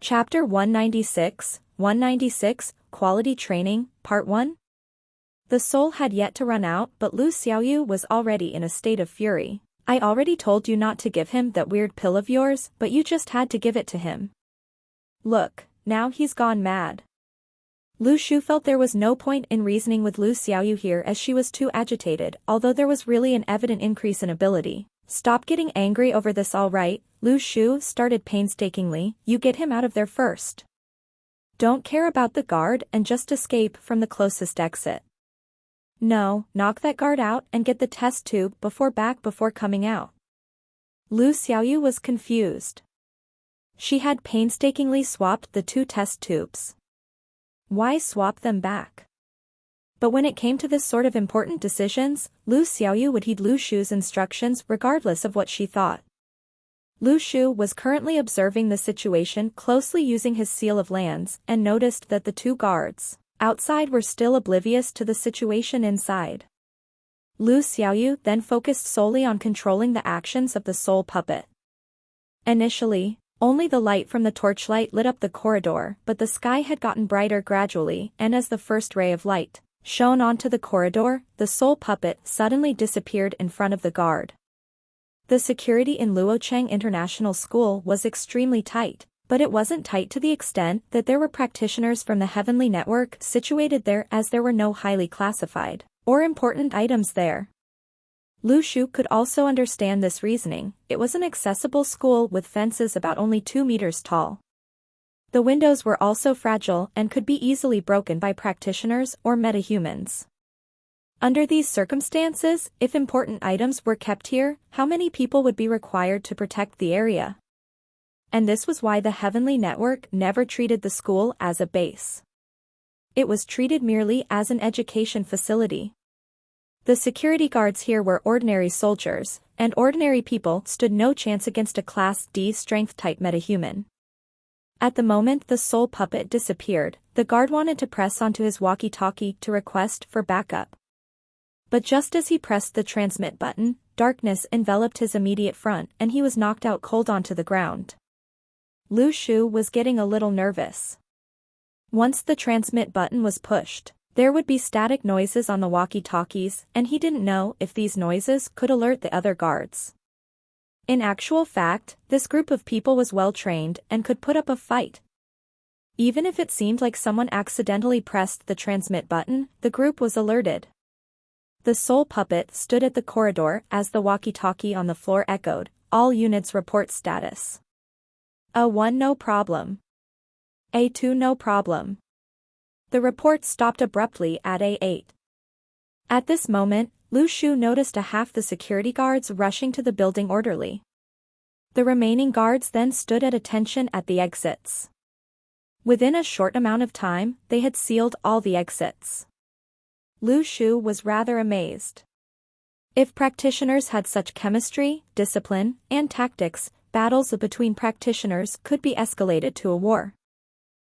Chapter 196, Quality Training, Part 1. The soul had yet to run out, but Lu Xiaoyu was already in a state of fury. I already told you not to give him that weird pill of yours, but you just had to give it to him. Look, now he's gone mad. Lu Shu felt there was no point in reasoning with Lu Xiaoyu here as she was too agitated, although there was really an evident increase in ability. Stop getting angry over this, all right, Lu Shu started painstakingly, you get him out of there first. Don't care about the guard and just escape from the closest exit. No, knock that guard out and get the test tube before coming out. Lu Xiaoyu was confused. She had painstakingly swapped the two test tubes. Why swap them back? But when it came to this sort of important decisions, Lu Xiaoyu would heed Lu Shu's instructions regardless of what she thought. Lu Shu was currently observing the situation closely using his seal of lands and noticed that the two guards outside were still oblivious to the situation inside. Lu Xiaoyu then focused solely on controlling the actions of the soul puppet. Initially, only the light from the torchlight lit up the corridor, but the sky had gotten brighter gradually, and as the first ray of light shone onto the corridor, the soul puppet suddenly disappeared in front of the guard. The security in Luocheng International School was extremely tight, but it wasn't tight to the extent that there were practitioners from the Heavenly Network situated there, as there were no highly classified or important items there. Lu Shu could also understand this reasoning. It was an accessible school with fences about only 2 meters tall. The windows were also fragile and could be easily broken by practitioners or metahumans. Under these circumstances, if important items were kept here, how many people would be required to protect the area? And this was why the Heavenly Network never treated the school as a base. It was treated merely as an education facility. The security guards here were ordinary soldiers, and ordinary people stood no chance against a Class D strength-type metahuman. At the moment the soul puppet disappeared, the guard wanted to press onto his walkie-talkie to request for backup. But just as he pressed the transmit button, darkness enveloped his immediate front and he was knocked out cold onto the ground. Lu Shu was getting a little nervous. Once the transmit button was pushed, there would be static noises on the walkie-talkies, and he didn't know if these noises could alert the other guards. In actual fact, this group of people was well trained and could put up a fight. Even if it seemed like someone accidentally pressed the transmit button, the group was alerted. The soul puppet stood at the corridor as the walkie-talkie on the floor echoed, all units report status. A1 no problem. A2 no problem. The report stopped abruptly at A8. At this moment, Lu Shu noticed half the security guards rushing to the building orderly. The remaining guards then stood at attention at the exits. Within a short amount of time, they had sealed all the exits. Lu Shu was rather amazed. If practitioners had such chemistry, discipline, and tactics, battles between practitioners could be escalated to a war.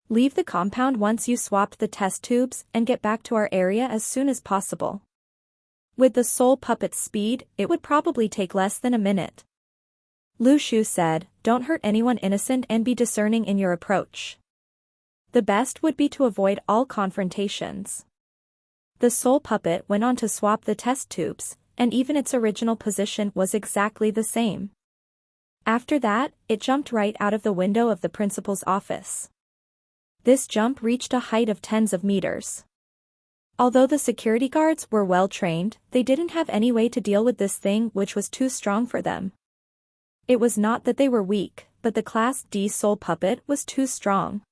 Leave the compound once you swapped the test tubes and get back to our area as soon as possible. With the soul puppet's speed, it would probably take less than a minute. Lu Shu said, don't hurt anyone innocent and be discerning in your approach. The best would be to avoid all confrontations. The soul puppet went on to swap the test tubes, and even its original position was exactly the same. After that, it jumped right out of the window of the principal's office. This jump reached a height of tens of meters. Although the security guards were well trained, they didn't have any way to deal with this thing which was too strong for them. It was not that they were weak, but the Class D soul puppet was too strong.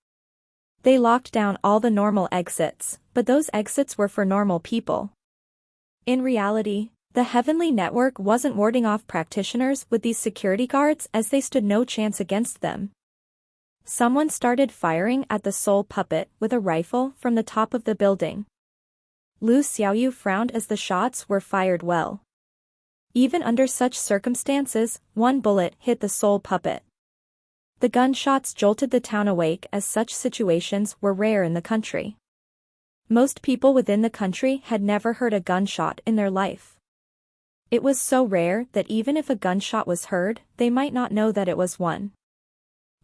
They locked down all the normal exits, but those exits were for normal people. In reality, the Heavenly Network wasn't warding off practitioners with these security guards as they stood no chance against them. Someone started firing at the soul puppet with a rifle from the top of the building. Lu Xiaoyu frowned as the shots were fired well. Even under such circumstances, one bullet hit the soul puppet. The gunshots jolted the town awake as such situations were rare in the country. Most people within the country had never heard a gunshot in their life. It was so rare that even if a gunshot was heard, they might not know that it was one.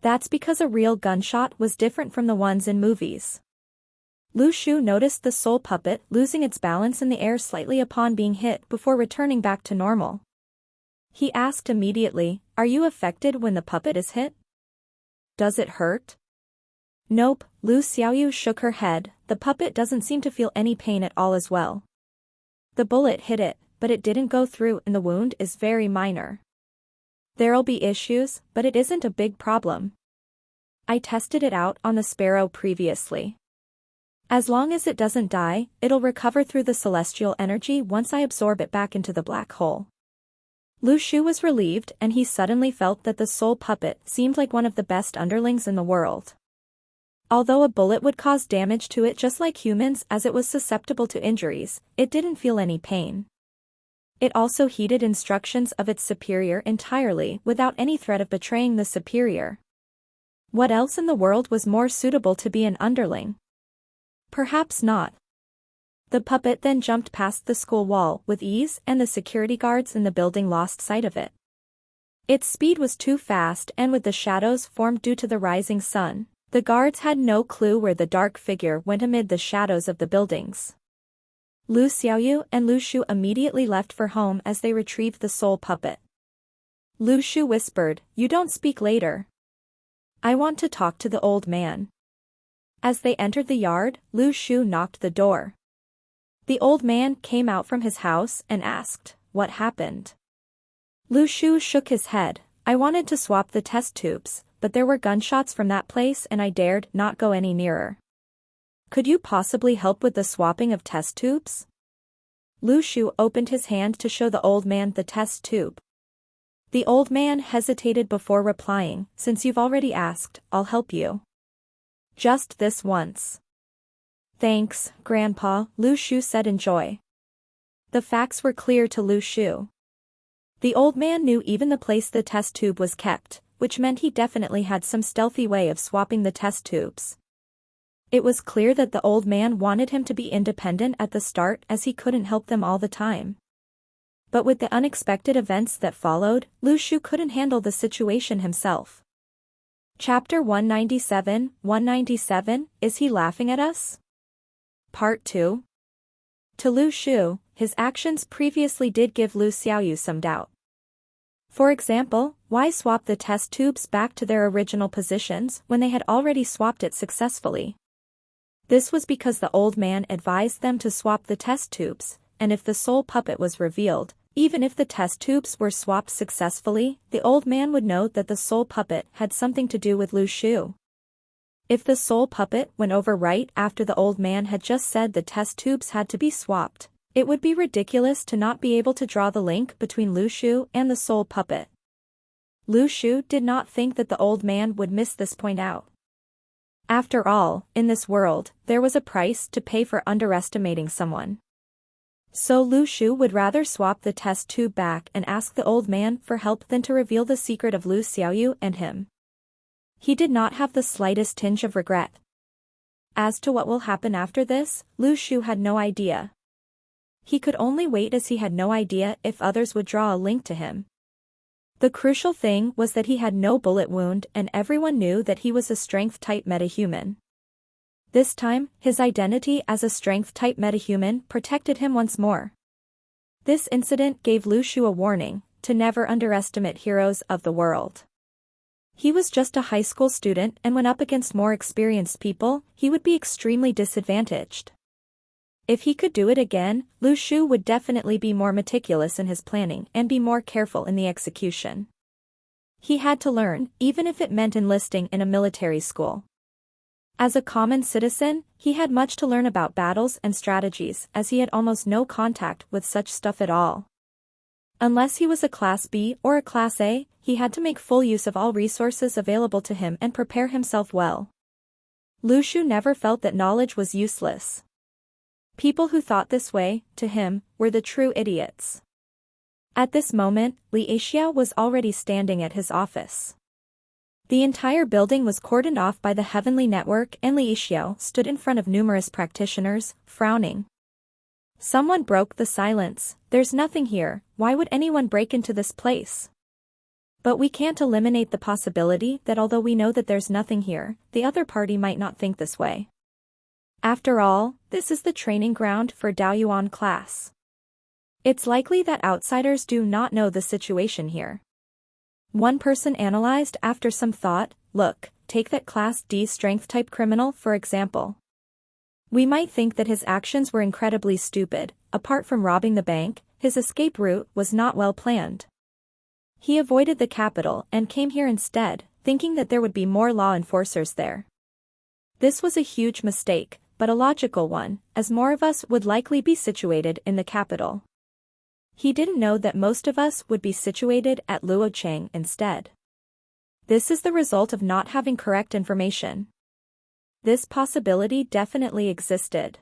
That's because a real gunshot was different from the ones in movies. Lu Shu noticed the soul puppet losing its balance in the air slightly upon being hit before returning back to normal. He asked immediately, "Are you affected when the puppet is hit? Does it hurt?" "Nope," Lu Xiaoyu shook her head, "the puppet doesn't seem to feel any pain at all as well. The bullet hit it, but it didn't go through and the wound is very minor. There'll be issues, but it isn't a big problem. I tested it out on the sparrow previously. As long as it doesn't die, it'll recover through the celestial energy once I absorb it back into the black hole." Lu Shu was relieved and he suddenly felt that the soul puppet seemed like one of the best underlings in the world. Although a bullet would cause damage to it just like humans as it was susceptible to injuries, it didn't feel any pain. It also heeded instructions of its superior entirely without any threat of betraying the superior. What else in the world was more suitable to be an underling? Perhaps not. The puppet then jumped past the school wall with ease and the security guards in the building lost sight of it. Its speed was too fast and with the shadows formed due to the rising sun, the guards had no clue where the dark figure went amid the shadows of the buildings. Lu Xiaoyu and Lu Shu immediately left for home as they retrieved the soul puppet. Lu Shu whispered, "You don't speak later. I want to talk to the old man." As they entered the yard, Lu Shu knocked the door. The old man came out from his house and asked, "What happened?" Lu Shu shook his head, "I wanted to swap the test tubes, but there were gunshots from that place and I dared not go any nearer. Could you possibly help with the swapping of test tubes?" Lu Shu opened his hand to show the old man the test tube. The old man hesitated before replying, "Since you've already asked, I'll help you. Just this once." "Thanks, Grandpa," Lu Shu said in joy. The facts were clear to Lu Shu. The old man knew even the place the test tube was kept, which meant he definitely had some stealthy way of swapping the test tubes. It was clear that the old man wanted him to be independent at the start as he couldn't help them all the time. But with the unexpected events that followed, Lu Shu couldn't handle the situation himself. Chapter 197, Is he laughing at us? Part 2. To Lu Shu, his actions previously did give Lu Xiaoyu some doubt. For example, why swap the test tubes back to their original positions when they had already swapped it successfully? This was because the old man advised them to swap the test tubes, and if the soul puppet was revealed, even if the test tubes were swapped successfully, the old man would know that the soul puppet had something to do with Lu Shu. If the soul puppet went over right after the old man had just said the test tubes had to be swapped, it would be ridiculous to not be able to draw the link between Lu Shu and the soul puppet. Lu Shu did not think that the old man would miss this point out. After all, in this world, there was a price to pay for underestimating someone. So Lu Shu would rather swap the test tube back and ask the old man for help than to reveal the secret of Lu Xiaoyu and him. He did not have the slightest tinge of regret. As to what will happen after this, Lu Shu had no idea. He could only wait as he had no idea if others would draw a link to him. The crucial thing was that he had no bullet wound and everyone knew that he was a strength-type metahuman. This time, his identity as a strength-type metahuman protected him once more. This incident gave Lu Shu a warning to never underestimate heroes of the world. He was just a high school student and when up against more experienced people, he would be extremely disadvantaged. If he could do it again, Lu Shu would definitely be more meticulous in his planning and be more careful in the execution. He had to learn, even if it meant enlisting in a military school. As a common citizen, he had much to learn about battles and strategies as he had almost no contact with such stuff at all. Unless he was a Class B or a Class A, he had to make full use of all resources available to him and prepare himself well. Lu Shu never felt that knowledge was useless. People who thought this way, to him, were the true idiots. At this moment, Li Xiao was already standing at his office. The entire building was cordoned off by the Heavenly Network and Li Xiao stood in front of numerous practitioners, frowning. Someone broke the silence. "There's nothing here, why would anyone break into this place?" But we can't eliminate the possibility that although we know that there's nothing here, the other party might not think this way. After all, this is the training ground for Daoyuan class. It's likely that outsiders do not know the situation here. One person analyzed after some thought, look, take that Class D strength-type criminal for example. We might think that his actions were incredibly stupid. Apart from robbing the bank, his escape route was not well planned. He avoided the capital and came here instead, thinking that there would be more law enforcers there. This was a huge mistake, but a logical one, as more of us would likely be situated in the capital. He didn't know that most of us would be situated at Luocheng instead. This is the result of not having correct information. This possibility definitely existed.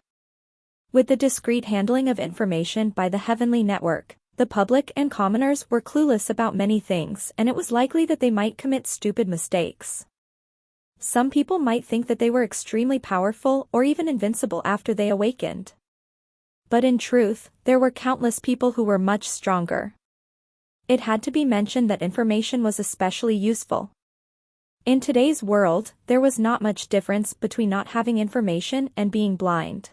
With the discreet handling of information by the Heavenly Network, the public and commoners were clueless about many things, and it was likely that they might commit stupid mistakes. Some people might think that they were extremely powerful or even invincible after they awakened. But in truth, there were countless people who were much stronger. It had to be mentioned that information was especially useful. In today's world, there was not much difference between not having information and being blind.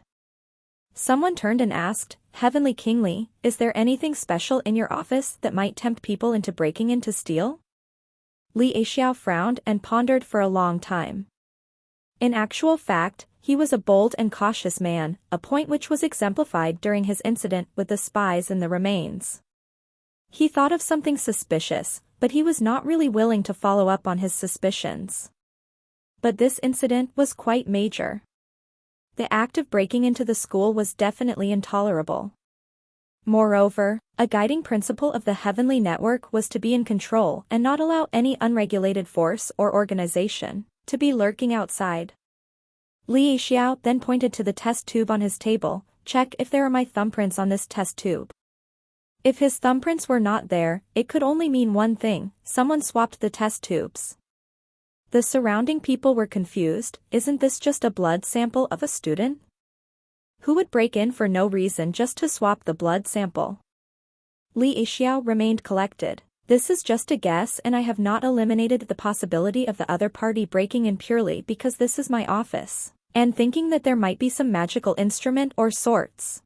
Someone turned and asked, Heavenly Kingly, is there anything special in your office that might tempt people into breaking in to steal? Li Yixiao frowned and pondered for a long time. In actual fact, he was a bold and cautious man, a point which was exemplified during his incident with the spies and the remains. He thought of something suspicious, but he was not really willing to follow up on his suspicions. But this incident was quite major. The act of breaking into the school was definitely intolerable. Moreover, a guiding principle of the Heavenly Network was to be in control and not allow any unregulated force or organization to be lurking outside. Li Yixiao then pointed to the test tube on his table, check if there are my thumbprints on this test tube. If his thumbprints were not there, it could only mean one thing, someone swapped the test tubes. The surrounding people were confused, isn't this just a blood sample of a student? Who would break in for no reason just to swap the blood sample? Li Yixiao remained collected. This is just a guess and I have not eliminated the possibility of the other party breaking in purely because this is my office, and thinking that there might be some magical instrument or sorts.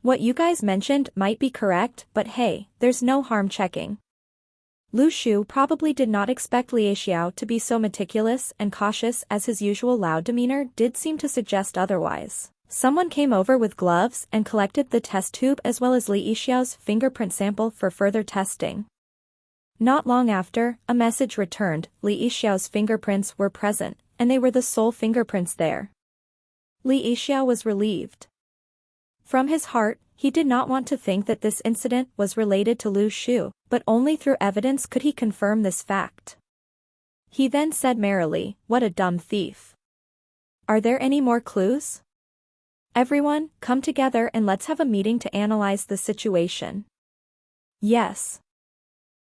What you guys mentioned might be correct, but hey, there's no harm checking. Lu Shu probably did not expect Li Yixiao to be so meticulous and cautious as his usual loud demeanor did seem to suggest otherwise. Someone came over with gloves and collected the test tube as well as Li Yixiao's fingerprint sample for further testing. Not long after, a message returned, Li Yixiao's fingerprints were present, and they were the sole fingerprints there. Li Yixiao was relieved. From his heart, he did not want to think that this incident was related to Lu Shu, but only through evidence could he confirm this fact. He then said merrily, what a dumb thief. Are there any more clues? Everyone, come together and let's have a meeting to analyze the situation. Yes.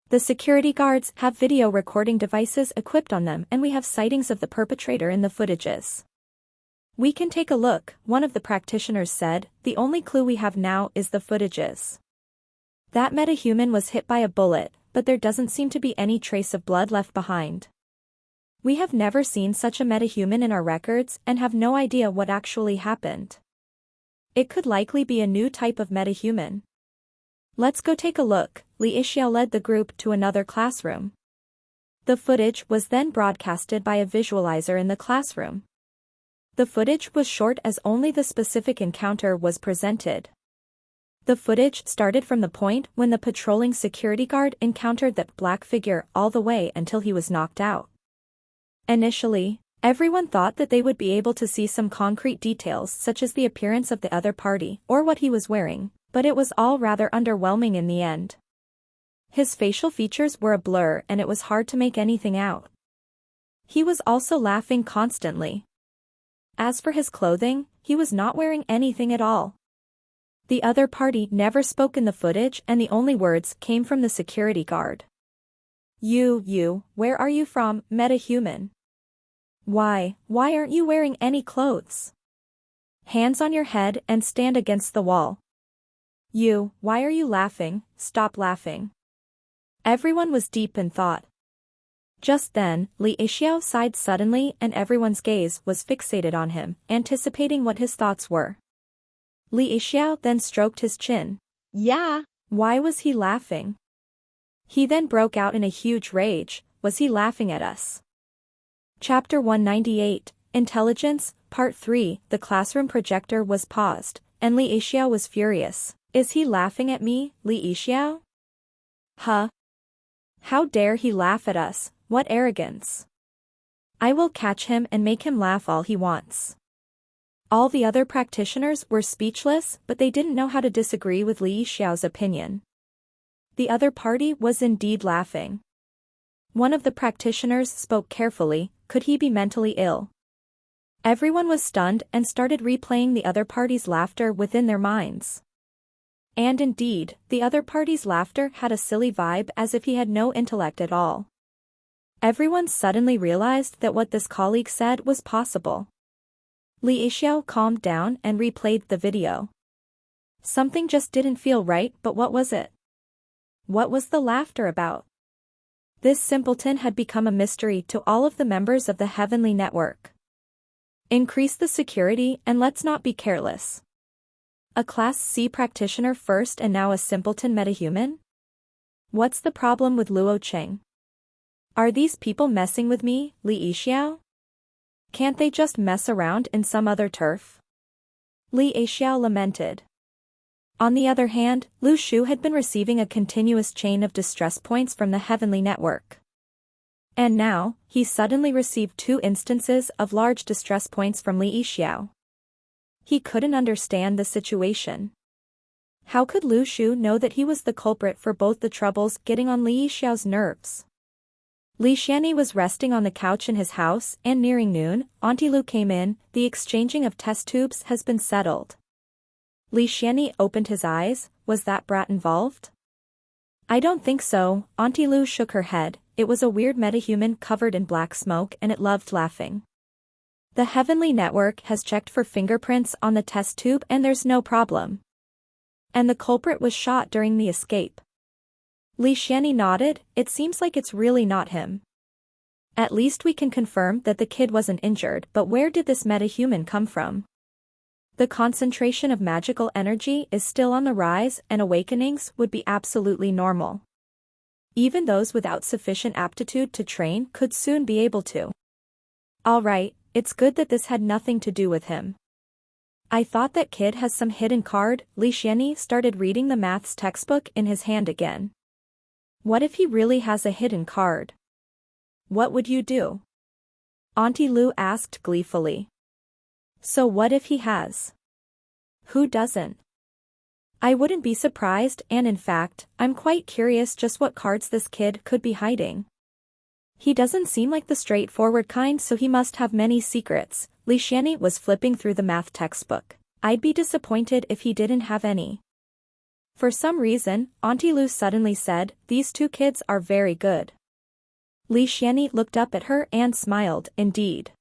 The security guards have video recording devices equipped on them and we have sightings of the perpetrator in the footages. We can take a look, one of the practitioners said, the only clue we have now is the footages. That metahuman was hit by a bullet, but there doesn't seem to be any trace of blood left behind. We have never seen such a metahuman in our records and have no idea what actually happened. It could likely be a new type of metahuman. Let's go take a look. Li Yixiao led the group to another classroom. The footage was then broadcasted by a visualizer in the classroom. The footage was short as only the specific encounter was presented. The footage started from the point when the patrolling security guard encountered that black figure all the way until he was knocked out. Initially, everyone thought that they would be able to see some concrete details such as the appearance of the other party or what he was wearing, but it was all rather underwhelming in the end. His facial features were a blur and it was hard to make anything out. He was also laughing constantly. As for his clothing, he was not wearing anything at all. The other party never spoke in the footage and the only words came from the security guard. You, where are you from, metahuman? Why aren't you wearing any clothes? Hands on your head and stand against the wall. Why are you laughing? Stop laughing. Everyone was deep in thought. Just then, Li Xiao sighed suddenly and everyone's gaze was fixated on him, anticipating what his thoughts were. Li Xiao then stroked his chin. Yeah. Why was he laughing? He then broke out in a huge rage. Was he laughing at us? Chapter 198, Intelligence, Part 3. The classroom projector was paused, and Li Xiao was furious. Is he laughing at me, Li Xiao? Huh? How dare he laugh at us, what arrogance. I will catch him and make him laugh all he wants. All the other practitioners were speechless, but they didn't know how to disagree with Li Xiao's opinion. The other party was indeed laughing. One of the practitioners spoke carefully. Could he be mentally ill? Everyone was stunned and started replaying the other party's laughter within their minds. And indeed, the other party's laughter had a silly vibe as if he had no intellect at all. Everyone suddenly realized that what this colleague said was possible. Li Xiao calmed down and replayed the video. Something just didn't feel right, but what was it? What was the laughter about? This simpleton had become a mystery to all of the members of the Heavenly Network. Increase the security and let's not be careless. A Class C practitioner first and now a simpleton metahuman? What's the problem with Luo Cheng? Are these people messing with me, Li Xiao? Can't they just mess around in some other turf? Li Xiao lamented. On the other hand, Lu Shu had been receiving a continuous chain of distress points from the Heavenly Network. And now, he suddenly received 2 instances of large distress points from Li Xiao. He couldn't understand the situation. How could Lu Shu know that he was the culprit for both the troubles getting on Li Xiao's nerves? Li Xianyi was resting on the couch in his house, and nearing noon, Auntie Lu came in. The exchanging of test tubes has been settled. Li Xianyi opened his eyes. Was that brat involved? I don't think so, Auntie Lu shook her head. It was a weird metahuman covered in black smoke and it loved laughing. The Heavenly Network has checked for fingerprints on the test tube and there's no problem. And the culprit was shot during the escape. Li Xianyi nodded. It seems like it's really not him. At least we can confirm that the kid wasn't injured, but where did this metahuman come from? The concentration of magical energy is still on the rise and awakenings would be absolutely normal. Even those without sufficient aptitude to train could soon be able to. Alright, it's good that this had nothing to do with him. I thought that kid has some hidden card. Li Xianyi started reading the maths textbook in his hand again. What if he really has a hidden card? What would you do? Auntie Lu asked gleefully. So what if he has? Who doesn't? I wouldn't be surprised, and in fact, I'm quite curious just what cards this kid could be hiding. He doesn't seem like the straightforward kind, so he must have many secrets. Li Xianyi was flipping through the math textbook. I'd be disappointed if he didn't have any. For some reason, Auntie Lu suddenly said, these 2 kids are very good. Li Xianyi looked up at her and smiled, indeed.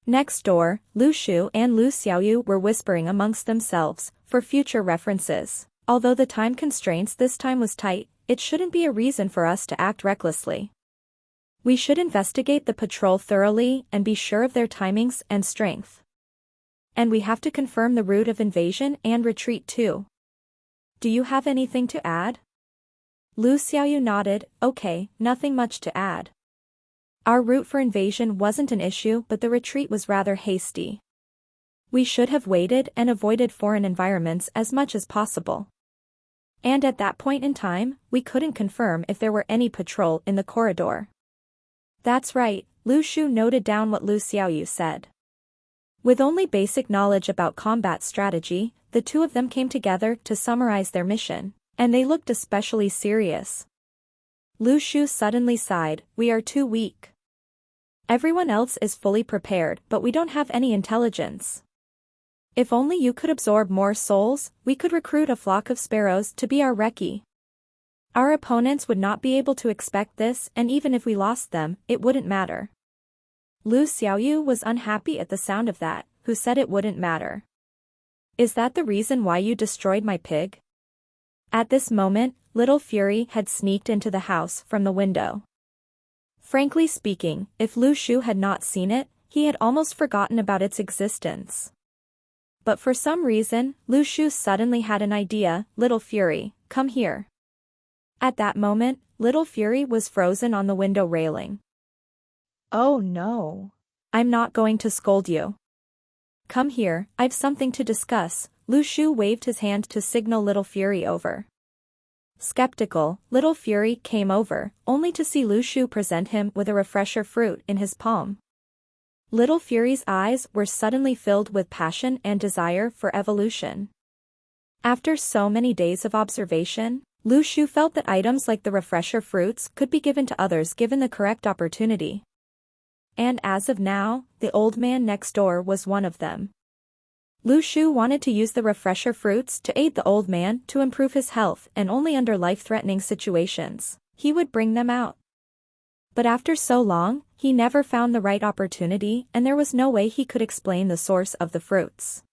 Next door, Lu Shu and Lu Xiaoyu were whispering amongst themselves, for future references. Although the time constraints this time was tight, it shouldn't be a reason for us to act recklessly. We should investigate the patrol thoroughly and be sure of their timings and strength. And we have to confirm the route of invasion and retreat too. Do you have anything to add? Lu Xiaoyu nodded. Okay, nothing much to add. Our route for invasion wasn't an issue, but the retreat was rather hasty. We should have waited and avoided foreign environments as much as possible. And at that point in time, we couldn't confirm if there were any patrol in the corridor. That's right, Lu Shu noted down what Lu Xiaoyu said. With only basic knowledge about combat strategy, the 2 of them came together to summarize their mission, and they looked especially serious. Lu Shu suddenly sighed. We are too weak. Everyone else is fully prepared, but we don't have any intelligence. If only you could absorb more souls, we could recruit a flock of sparrows to be our recce. Our opponents would not be able to expect this, and even if we lost them, it wouldn't matter. Lu Xiaoyu was unhappy at the sound of that, who said it wouldn't matter. Is that the reason why you destroyed my pig? At this moment, Little Fury had sneaked into the house from the window. Frankly speaking, if Lu Shu had not seen it, he had almost forgotten about its existence. But for some reason, Lu Shu suddenly had an idea. Little Fury, come here. At that moment, Little Fury was frozen on the window railing. Oh no. I'm not going to scold you. Come here, I've something to discuss. Lu Shu waved his hand to signal Little Fury over. Skeptical, Little Fury came over, only to see Lu Shu present him with a refresher fruit in his palm. Little Fury's eyes were suddenly filled with passion and desire for evolution. After so many days of observation, Lu Shu felt that items like the refresher fruits could be given to others given the correct opportunity. And as of now, the old man next door was one of them. Lu Shu wanted to use the refresher fruits to aid the old man to improve his health, and only under life-threatening situations he would bring them out. But after so long, he never found the right opportunity, and there was no way he could explain the source of the fruits.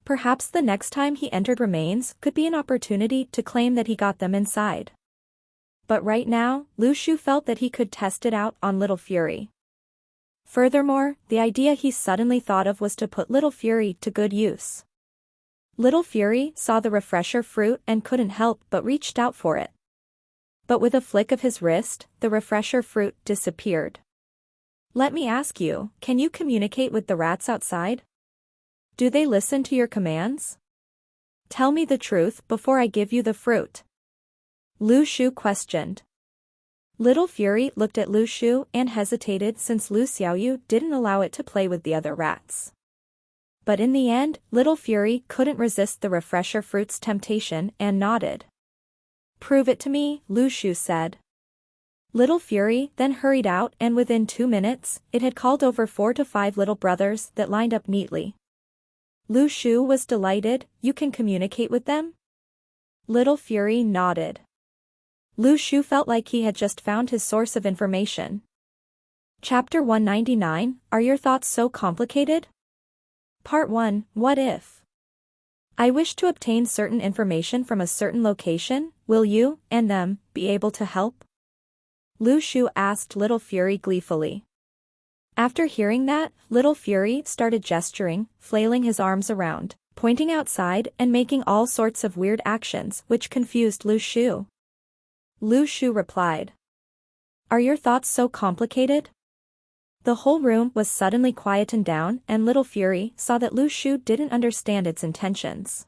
Perhaps the next time he entered remains could be an opportunity to claim that he got them inside. But right now, Lu Shu felt that he could test it out on Little Fury. Furthermore, the idea he suddenly thought of was to put Little Fury to good use. Little Fury saw the refresher fruit and couldn't help but reached out for it. But with a flick of his wrist, the refresher fruit disappeared. Let me ask you, can you communicate with the rats outside? Do they listen to your commands? Tell me the truth before I give you the fruit. Lu Shu questioned. Little Fury looked at Lu Shu and hesitated since Lu Xiaoyu didn't allow it to play with the other rats. But in the end, Little Fury couldn't resist the refresher fruit's temptation and nodded. Prove it to me, Lu Shu said. Little Fury then hurried out, and within 2 minutes, it had called over 4 to 5 little brothers that lined up neatly. Lu Shu was delighted. You can communicate with them? Little Fury nodded. Lu Shu felt like he had just found his source of information. Chapter 199, Are Your Thoughts So Complicated? Part 1, What If? I wish to obtain certain information from a certain location. Will you, and them, be able to help? Lu Shu asked Little Fury gleefully. After hearing that, Little Fury started gesturing, flailing his arms around, pointing outside and making all sorts of weird actions which confused Lu Shu. Lu Shu replied. Are your thoughts so complicated? The whole room was suddenly quietened down, and Little Fury saw that Lu Shu didn't understand its intentions.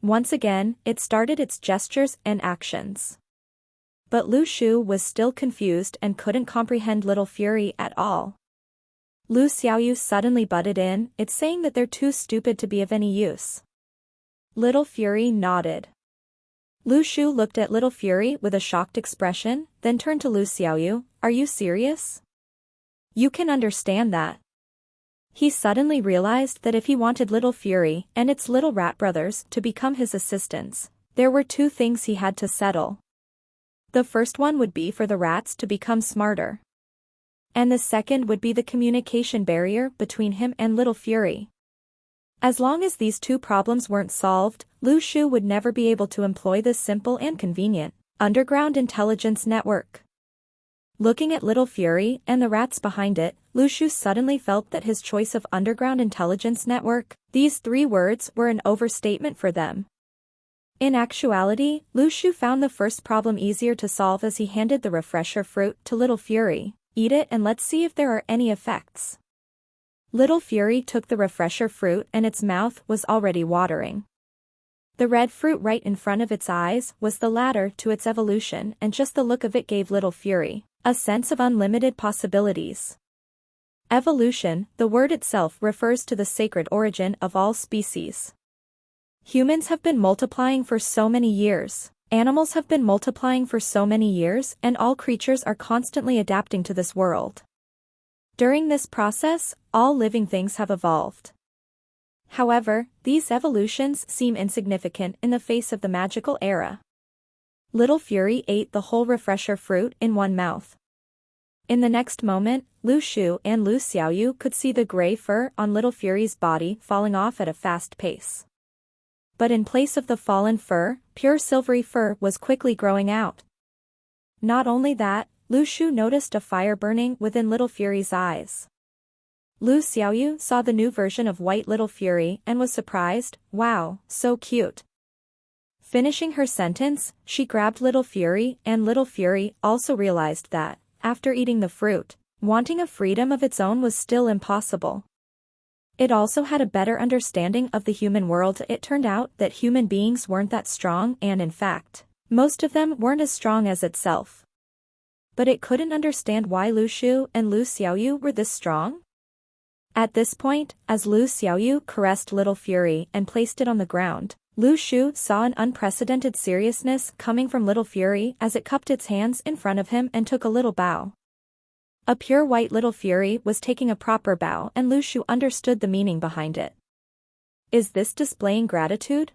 Once again, it started its gestures and actions. But Lu Shu was still confused and couldn't comprehend Little Fury at all. Lu Xiaoyu suddenly butted in, it's saying that they're too stupid to be of any use. Little Fury nodded. Lu Shu looked at Little Fury with a shocked expression, then turned to Lu Xiaoyu, are you serious? You can understand that. He suddenly realized that if he wanted Little Fury and its little rat brothers to become his assistants, there were 2 things he had to settle. The first one would be for the rats to become smarter. And the second would be the communication barrier between him and Little Fury. As long as these 2 problems weren't solved, Lu Shu would never be able to employ this simple and convenient underground intelligence network. Looking at Little Fury and the rats behind it, Lu Shu suddenly felt that his choice of underground intelligence network, these 3 words were an overstatement for them. In actuality, Lu Shu found the first problem easier to solve as he handed the refresher fruit to Little Fury. Eat it and let's see if there are any effects. Little Fury took the refresher fruit and its mouth was already watering. The red fruit right in front of its eyes was the ladder to its evolution, and just the look of it gave Little Fury a sense of unlimited possibilities. Evolution, the word itself refers to the sacred origin of all species. Humans have been multiplying for so many years, animals have been multiplying for so many years, and all creatures are constantly adapting to this world. During this process, all living things have evolved. However, these evolutions seem insignificant in the face of the magical era. Little Fury ate the whole refresher fruit in one mouth. In the next moment, Lu Shu and Lu Xiaoyu could see the gray fur on Little Fury's body falling off at a fast pace. But in place of the fallen fur, pure silvery fur was quickly growing out. Not only that, Lu Shu noticed a fire burning within Little Fury's eyes. Lu Xiaoyu saw the new version of white Little Fury and was surprised. Wow, so cute. Finishing her sentence, she grabbed Little Fury, and Little Fury also realized that, after eating the fruit, wanting a freedom of its own was still impossible. It also had a better understanding of the human world. It turned out that human beings weren't that strong, and in fact, most of them weren't as strong as itself. But it couldn't understand why Lu Shu and Lu Xiaoyu were this strong. At this point, as Lu Xiaoyu caressed Little Fury and placed it on the ground, Lu Shu saw an unprecedented seriousness coming from Little Fury as it cupped its hands in front of him and took a little bow. A pure white Little Fury was taking a proper bow, and Lu Shu understood the meaning behind it. Is this displaying gratitude?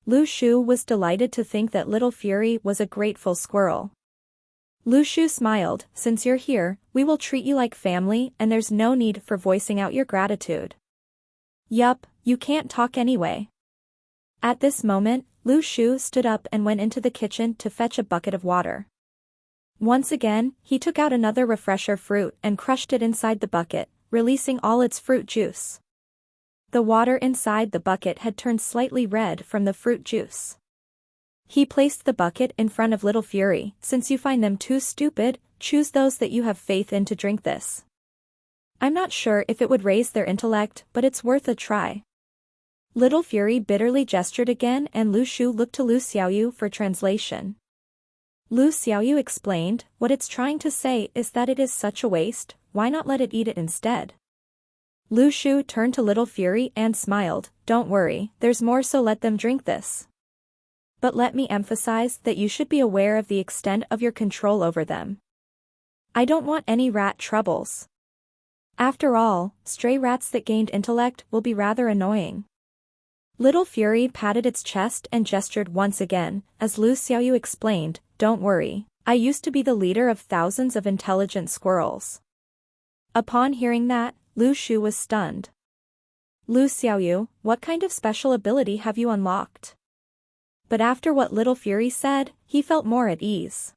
Lu Shu was delighted to think that Little Fury was a grateful squirrel. Lu Shu smiled. Since you're here, we will treat you like family, and there's no need for voicing out your gratitude. Yup, you can't talk anyway. At this moment, Lu Shu stood up and went into the kitchen to fetch a bucket of water. Once again, he took out another refresher fruit and crushed it inside the bucket, releasing all its fruit juice. The water inside the bucket had turned slightly red from the fruit juice. He placed the bucket in front of Little Fury. Since you find them too stupid, choose those that you have faith in to drink this. I'm not sure if it would raise their intellect, but it's worth a try. Little Fury bitterly gestured again, and Lu Shu looked to Lu Xiaoyu for translation. Lu Xiaoyu explained, what it's trying to say is that it is such a waste, why not let it eat it instead? Lu Shu turned to Little Fury and smiled, don't worry, there's more, so let them drink this. But let me emphasize that you should be aware of the extent of your control over them. I don't want any rat troubles. After all, stray rats that gained intellect will be rather annoying. Little Fury patted its chest and gestured once again, as Lu Xiaoyu explained, don't worry, I used to be the leader of thousands of intelligent squirrels. Upon hearing that, Lu Shu was stunned. Lu Xiaoyu, what kind of special ability have you unlocked? But after what Little Fury said, he felt more at ease.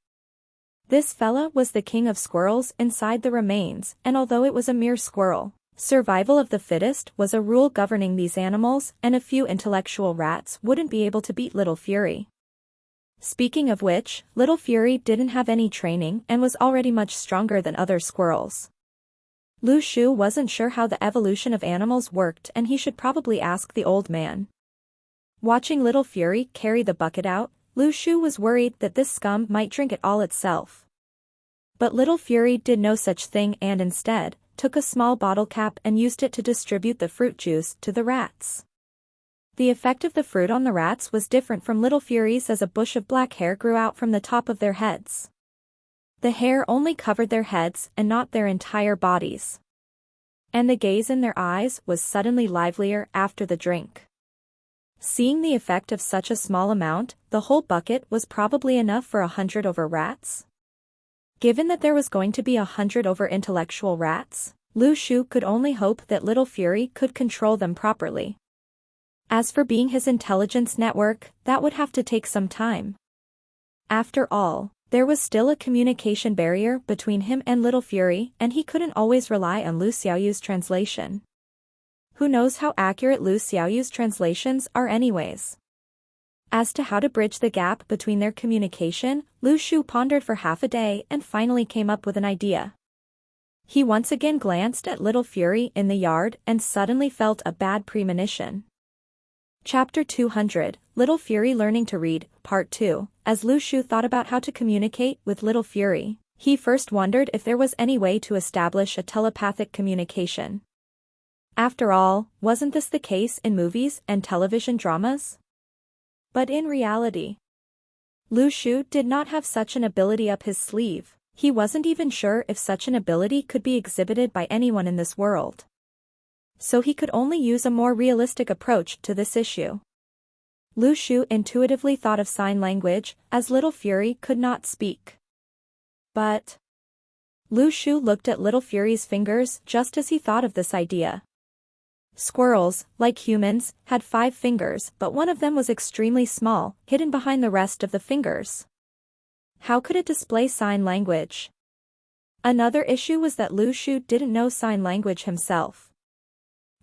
This fella was the king of squirrels inside the remains, and although it was a mere squirrel, survival of the fittest was a rule governing these animals, and a few intellectual rats wouldn't be able to beat Little Fury. Speaking of which, Little Fury didn't have any training and was already much stronger than other squirrels. Lu Shu wasn't sure how the evolution of animals worked, and he should probably ask the old man. Watching Little Fury carry the bucket out, Lu Shu was worried that this scum might drink it all itself. But Little Fury did no such thing and instead, took a small bottle cap and used it to distribute the fruit juice to the rats. The effect of the fruit on the rats was different from Little Fury's, as a bush of black hair grew out from the top of their heads. The hair only covered their heads and not their entire bodies. And the gaze in their eyes was suddenly livelier after the drink. Seeing the effect of such a small amount, the whole bucket was probably enough for 100 over rats. Given that there was going to be 100 over intellectual rats, Lu Shu could only hope that Little Fury could control them properly. As for being his intelligence network, that would have to take some time. After all, there was still a communication barrier between him and Little Fury, and he couldn't always rely on Lu Xiaoyu's translation. Who knows how accurate Lu Xiaoyu's translations are anyways? As to how to bridge the gap between their communication, Lu Shu pondered for half a day and finally came up with an idea. He once again glanced at Little Fury in the yard and suddenly felt a bad premonition. Chapter 200, Little Fury Learning to Read, Part 2. As Lu Shu thought about how to communicate with Little Fury, he first wondered if there was any way to establish a telepathic communication. After all, wasn't this the case in movies and television dramas? But in reality, Lu Shu did not have such an ability up his sleeve. He wasn't even sure if such an ability could be exhibited by anyone in this world. So he could only use a more realistic approach to this issue. Lu Shu intuitively thought of sign language, as Little Fury could not speak. But Lu Shu looked at Little Fury's fingers just as he thought of this idea. Squirrels, like humans, had 5 fingers, but one of them was extremely small, hidden behind the rest of the fingers. How could it display sign language? Another issue was that Lu Shu didn't know sign language himself.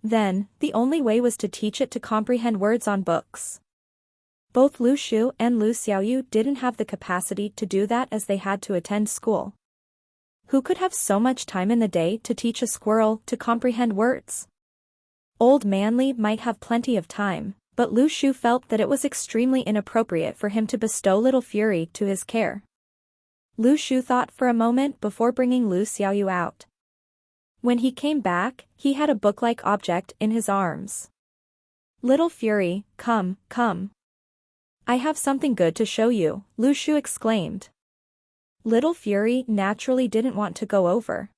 Then, the only way was to teach it to comprehend words on books. Both Lu Shu and Lu Xiaoyu didn't have the capacity to do that as they had to attend school. Who could have so much time in the day to teach a squirrel to comprehend words? Old Man Li might have plenty of time, but Lu Shu felt that it was extremely inappropriate for him to bestow little Fury to his care. Lu Shu thought for a moment before bringing Lu Xiaoyu out. When he came back, he had a book-like object in his arms. "Little Fury, come, come. I have something good to show you," Lu Shu exclaimed. Little Fury naturally didn't want to go over.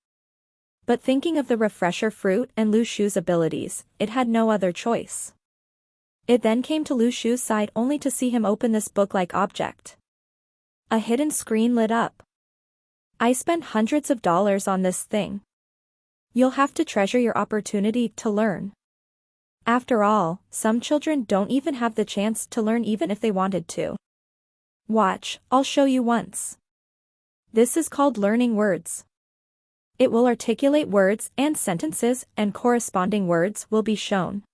But thinking of the refresher fruit and Lu Shu's abilities, it had no other choice. It then came to Lu Shu's side only to see him open this book-like object. A hidden screen lit up. "I spent hundreds of dollars on this thing. You'll have to treasure your opportunity to learn. After all, some children don't even have the chance to learn even if they wanted to. Watch, I'll show you once. This is called learning words. It will articulate words and sentences, and corresponding words will be shown.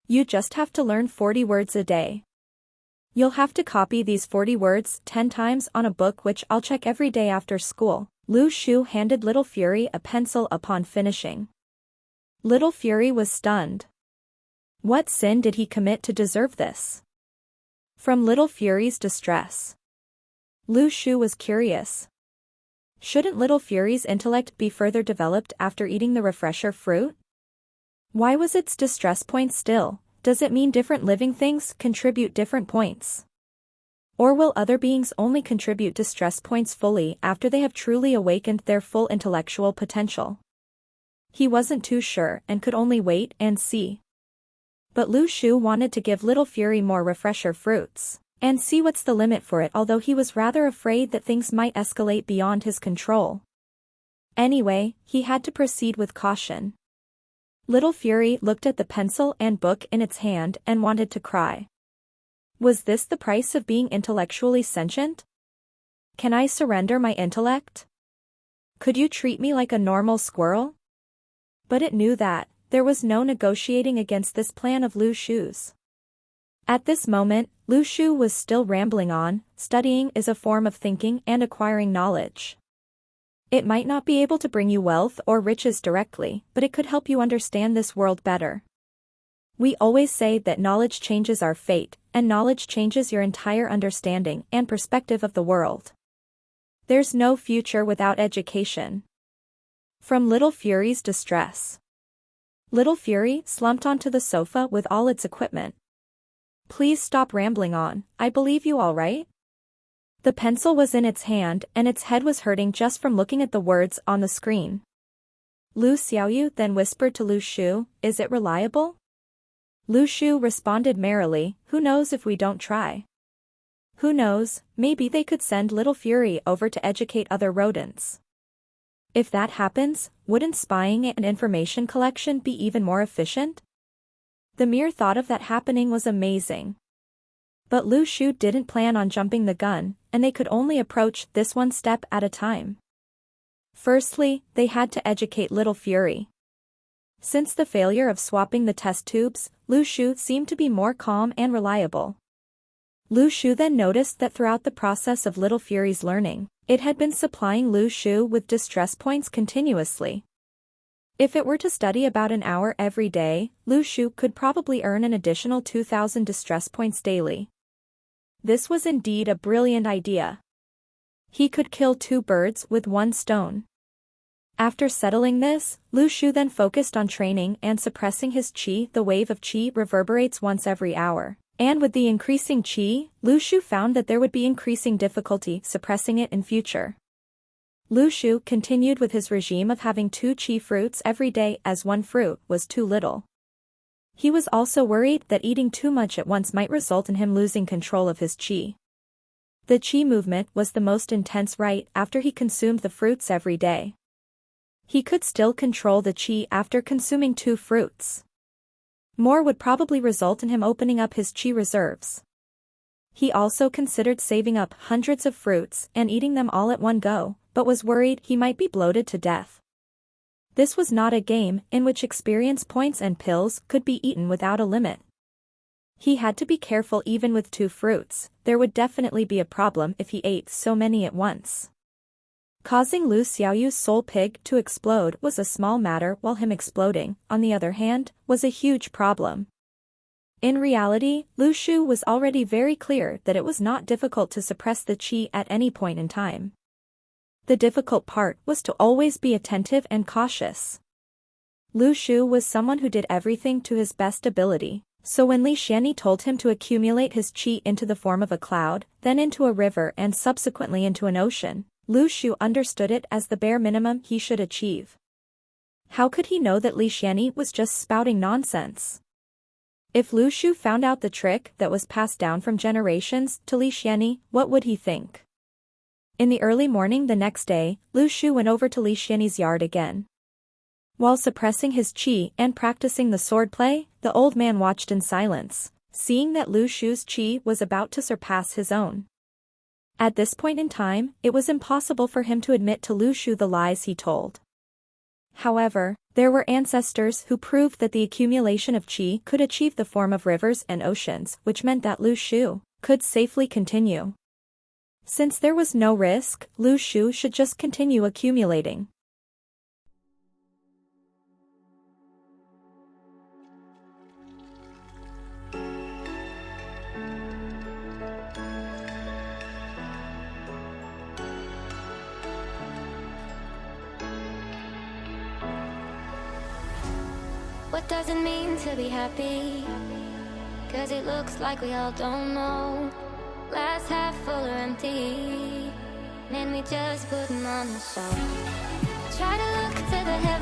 You just have to learn 40 words a day. You'll have to copy these 40 words 10 times on a book which I'll check every day after school." Lu Shu handed Little Fury a pencil upon finishing. Little Fury was stunned. What sin did he commit to deserve this? From Little Fury's distress, Lu Shu was curious. Shouldn't Little Fury's intellect be further developed after eating the refresher fruit? Why was its distress point still? Does it mean different living things contribute different points? Or will other beings only contribute distress points fully after they have truly awakened their full intellectual potential? He wasn't too sure and could only wait and see. But Lu Shu wanted to give Little Fury more refresher fruits, and see what's the limit for it, although he was rather afraid that things might escalate beyond his control. Anyway, he had to proceed with caution. Little Fury looked at the pencil and book in its hand and wanted to cry. Was this the price of being intellectually sentient? Can I surrender my intellect? Could you treat me like a normal squirrel? But it knew that there was no negotiating against this plan of Lu Shu's. At this moment, Lu Shu was still rambling on. Studying is a form of thinking and acquiring knowledge. It might not be able to bring you wealth or riches directly, but it could help you understand this world better. We always say that knowledge changes our fate, and knowledge changes your entire understanding and perspective of the world. There's no future without education. From Little Fury's distress. Little Fury slumped onto the sofa with all its equipment. Please stop rambling on, I believe you all right? The pencil was in its hand and its head was hurting just from looking at the words on the screen. Lu Xiaoyu then whispered to Lu Shu, "Is it reliable?" Lu Shu responded merrily, "Who knows if we don't try? Who knows, maybe they could send Little Fury over to educate other rodents. If that happens, wouldn't spying and information collection be even more efficient?" The mere thought of that happening was amazing. But Lu Shu didn't plan on jumping the gun, and they could only approach this one step at a time. Firstly, they had to educate Little Fury. Since the failure of swapping the test tubes, Lu Shu seemed to be more calm and reliable. Lu Shu then noticed that throughout the process of Little Fury's learning, it had been supplying Lu Shu with distress points continuously. If it were to study about an hour every day, Lu Shu could probably earn an additional 2,000 distress points daily. This was indeed a brilliant idea. He could kill 2 birds with 1 stone. After settling this, Lu Shu then focused on training and suppressing his qi. The wave of qi reverberates once every hour, and with the increasing qi, Lu Shu found that there would be increasing difficulty suppressing it in future. Lu Shu continued with his regime of having 2 qi fruits every day as 1 fruit was too little. He was also worried that eating too much at once might result in him losing control of his qi. The qi movement was the most intense right after he consumed the fruits every day. He could still control the qi after consuming 2 fruits. More would probably result in him opening up his chi reserves. He also considered saving up hundreds of fruits and eating them all at one go, but was worried he might be bloated to death. This was not a game in which experience points and pills could be eaten without a limit. He had to be careful even with 2 fruits. There would definitely be a problem if he ate so many at once. Causing Lu Xiaoyu's soul pig to explode was a small matter, while him exploding, on the other hand, was a huge problem. In reality, Lu Shu was already very clear that it was not difficult to suppress the qi at any point in time. The difficult part was to always be attentive and cautious. Lu Shu was someone who did everything to his best ability, so when Li Xianyi told him to accumulate his qi into the form of a cloud, then into a river and subsequently into an ocean, Lu Shu understood it as the bare minimum he should achieve. How could he know that Li Xianyi was just spouting nonsense? If Lu Shu found out the trick that was passed down from generations to Li Xianyi, what would he think? In the early morning the next day, Lu Shu went over to Li Xianyi's yard again. While suppressing his qi and practicing the swordplay, the old man watched in silence, seeing that Lu Shu's qi was about to surpass his own. At this point in time, it was impossible for him to admit to Lu Shu the lies he told. However, there were ancestors who proved that the accumulation of qi could achieve the form of rivers and oceans, which meant that Lu Shu could safely continue. Since there was no risk, Lu Shu should just continue accumulating. What does it mean to be happy? 'Cause it looks like we all don't know. Glass half full or empty, man, we just putting on the show. Try to look to the heavens.